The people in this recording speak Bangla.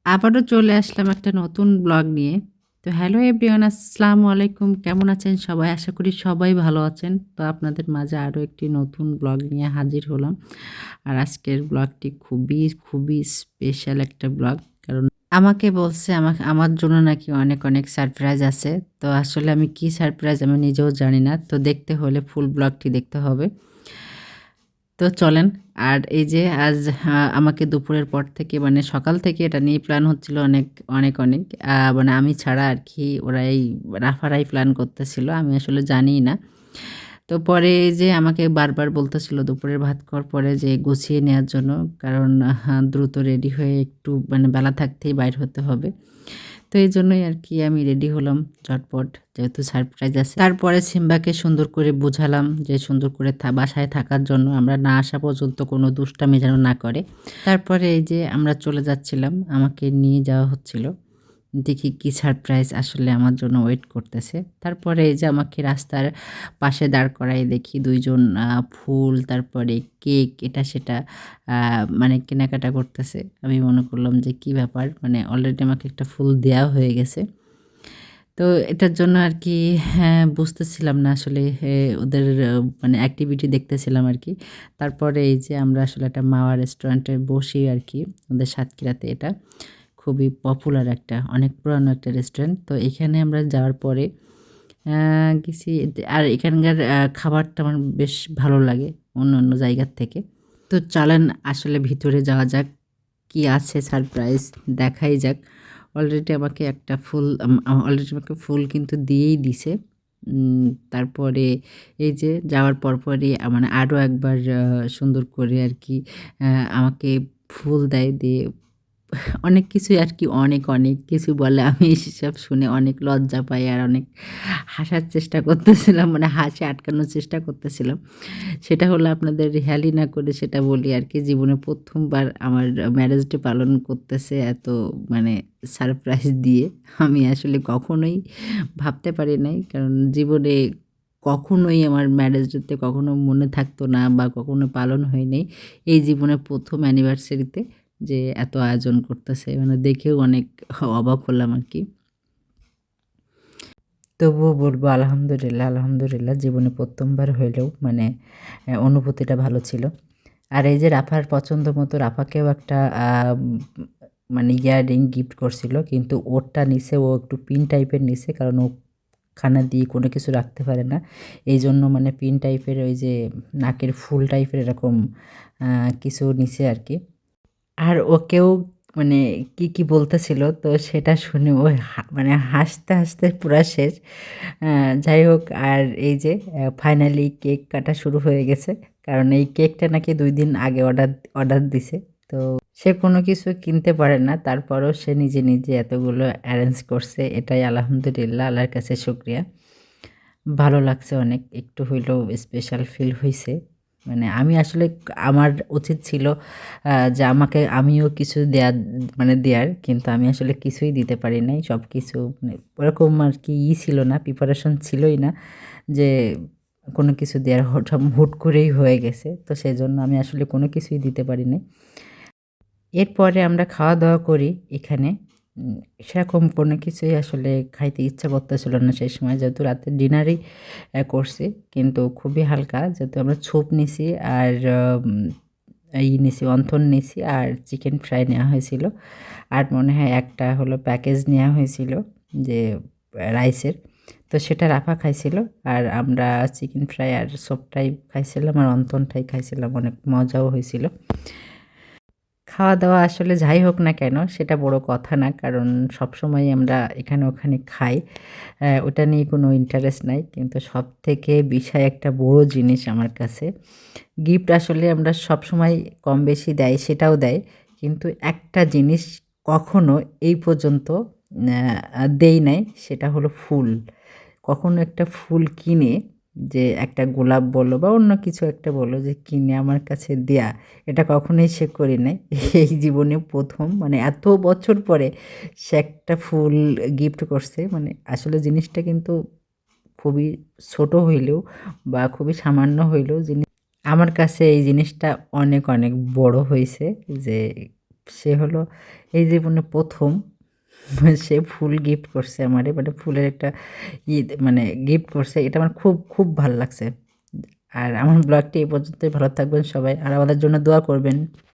আবারও চলে আসলাম একটা নতুন ব্লগ নিয়ে। তো হ্যালো এভরিওয়ান, আসসালামু আলাইকুম। কেমন আছেন সবাই? আশা করি সবাই ভালো আছেন। তো আপনাদের মাঝে আরও একটি নতুন ব্লগ নিয়ে হাজির হলাম। আর আজকের ব্লগটি খুবই স্পেশাল একটা ব্লগ। কারণ আমাকে বলছে আমার জন্য নাকি অনেক, অনেক সারপ্রাইজ আছে। তো আসলে আমি কি সারপ্রাইজ আমি নিজেও জানি না। তো দেখতে হলে ফুল ব্লগটি দেখতে হবে। তো চলেন। আর এই যে আজ আমাকে দুপুরের পর থেকে মানে সকাল থেকে এটা নিয়ে প্ল্যান হচ্ছিল অনেক। মানে আমি ছাড়া আরকি রাফারাই প্ল্যান করতেছিল। আমি আসলে জানিই না। তো পরে এই যে আমাকে বারবার বলতেছিল দুপুরের ভাত খাওয়ার পরে যে গুছিয়ে নেয়ার জন্য। কারণ দ্রুত রেডি হয়ে একটু মানে বেলা থাকতেই বাইর হতে হবে। তো এইজন্যই আরকি আমি রেডি হলাম ঝটপট, যেহেতু সারপ্রাইজ আছে। তারপরে সিম্বাকে সুন্দর করে বুঝালাম যে সুন্দর করে বাসায় থাকার জন্য, আমরা না আসা পর্যন্ত কোনো দুষ্টামি যেন না করে। তারপরে এই যে আমরা চলে যাচ্ছিলাম, আমাকে নিয়ে যাওয়া হচ্ছিল। দেখি কি সারপ্রাইজ আসলে আমার জন্য ওয়েট করতেছে। তারপরে এই যে আমাকে রাস্তার পাশে দাঁড় করায় দেখি ২ জন ফুল, তারপরে কেক, এটা সেটা মানে কেনাকাটা করতেছে। আমি মনে করলাম যে কি ব্যাপার? মানে অলরেডি আমাকে একটা ফুল দেয়া হয়ে গেছে। তো এটার জন্য আরকি বুঝতেছিলাম না আসলে ওদের মানে অ্যাক্টিভিটি দেখতেছিলাম আরকি। তারপরে এই যে আমরা আসলে একটা মাওয়া রেস্টুরেন্টে বসি আরকি। ওদের সাতক্ষীরাতে এটা। খুবই পপুলার একটা, অনেক পুরানো একটা রেস্টুরেন্ট। তো এখানে আমরা যাওয়ার পরে আ গেছি। আর এখানকার খাবারটা আমার বেশ ভালো লাগে অন্যান্য জায়গার থেকে। তো চলেন আসলে ভিতরে যাওয়া যাক। কি আছে সারপ্রাইজ দেখাই যাক। অলরেডি আমাকে একটা ফুল অলরেডি আমাকে ফুল কিন্তু দিয়েই দিছে। তারপরে এই যে যাওয়ার পরপরই মানে আরও একবার সুন্দর করে আরকি আ আমাকে ফুল দেয়। দিয়ে অনেক কিছুই আরকি অনেক কিছু বলে। আমি সেসব শুনে অনেক লজ্জা পাই আর অনেক হাসার চেষ্টা করতেছিলাম। মানে হাসি আটকানোর চেষ্টা করতেছিলাম। সেটা হলো আপনাদের হেয়ালি না করে সেটা বলি আরকি। জীবনে ১ম বার আমার ম্যারেজ ডে পালন করতেছে এত মানে সারপ্রাইজ দিয়ে। আমি আসলে কখনোই ভাবতে পারি নাই। কারণ জীবনে কখনোই আমার ম্যারেজ ডেতে কখনো মনে থাকতো না বা কখনো পালন হয় নাই। এই জীবনের ১ম অ্যানিভার্সারিতে যে এত আয়োজন করতেছে। মানে দেখেও অনেক অবাক হলাম আরকি। তবুও বলব আলহামদুলিল্লাহ জীবনে ১ম বার হইলেও মানে অনুভূতিটা ভালো ছিল। আর এই যে রাফার পছন্দ মতো রাফাকেও একটা মানে ইয়াররিং গিফট করছিল। কিন্তু ওরটা নিছে, ও একটু পিন টাইপের নিছে। কারণ ও খানা দিয়ে কোনো কিছু রাখতে পারে না। এইজন্য মানে পিন টাইপের ওই যে নাকের ফুল টাইপের এরকম আ কিছু নিছে আরকি। আর ওকেও মানে কি বলতেছিল তো সেটা শুনে ও মানে হাসতে পুরা শেষ। আ যাই হোক, আর এই যে ফাইনালি কেক কাটা শুরু হয়ে গেছে। কারণ এই কেকটা নাকি ২ দিন আগে অর্ডার দিছে। তো সে কোনো কিছু কিনতে পারে না। তারপরেও সে নিজে এতগুলো অ্যারেঞ্জ করছে। এটাই আলহামদুলিল্লাহ, আল্লাহর কাছে শুকরিয়া। ভালো লাগছে অনেক। একটু হইলেও স্পেশাল ফিল হইছে। মানে আমি আসলে আমার উচিত ছিল যে আমিও কিছু মানে দেয়ার। কিন্তু আমি আসলে কিছুই দিতে পারি নাই। সবকিছু মানে ওরকম আরকি ছিল না, প্রিপারেশন ছিলই না যে কোনো কিছু দেয়ার হুট করেই হয়ে গেছে। তো সেজন্য আমি আসলে কোনো কিছুই দিতে পারি নাই। এরপরে আমরা খাওয়া-দাওয়া করি এখানে। উম সেরকম কোনো কিছুই আসলে খাইতে ইচ্ছা করতেছিল না সেই সময়। যেহেতু রাতের ডিনারই করছি। কিন্তু খুবই হালকা, যেহেতু আমরা স্যুপ নিছি আর নিছি, অন্থন নিছি আর চিকেন ফ্রাই নেওয়া হয়েছিল। আর মনে হয় একটা হলো প্যাকেজ নেওয়া হয়েছিল যে রাইসের। তো সেটা রাফা খাইছিল। আর আমরা চিকেন ফ্রাই আর স্যুপটাই খাইছিলাম আর অন্থনটাই খাইছিলাম। অনেক মজাও হয়েছিল। খাওয়া-দাওয়া আসলে যাই হোক না কেন সেটা বড় কথা না। কারণ সবসময়ই আমরা এখানে ওখানে খাই। ওটা নিয়ে কোনো ইন্টারেস্ট নাই। কিন্তু সবথেকে বিষয় একটা বড় জিনিস আমার কাছে। গিফট আসলে আমরা সবসময় কম বেশি দেয়, সেটাও দেয়। কিন্তু একটা জিনিস কখনো এই পর্যন্ত দেই নাই, সেটা হলো ফুল। কখনো একটা ফুল কিনে, যে একটা গোলাপ বলো বা অন্য কিছু একটা বলো যে কিনে আমার কাছে দেয়া, এটা কখনোই সে করে নাই। এই জীবনে ১ম মানে এত বছর পরে সে একটা ফুল গিফট করছে। মানে আসলে জিনিসটা কিন্তু খুবই ছোট হইলেও বা খুবই সামান্য হইলেও আমার কাছে এই জিনিসটা অনেক বড় হইছে। যে সে হলো এই জীবনে ১ম সে ফুল গিফট করছে আমারে। মানে ফুলের একটা মানে গিফট করছে। এটা আমার খুব, খুব ভাল লাগছে। আর আমার ব্লগটি এই পর্যন্তই। ভালো থাকবেন সবাই। আর আমাদের জন্য দোয়া করবেন।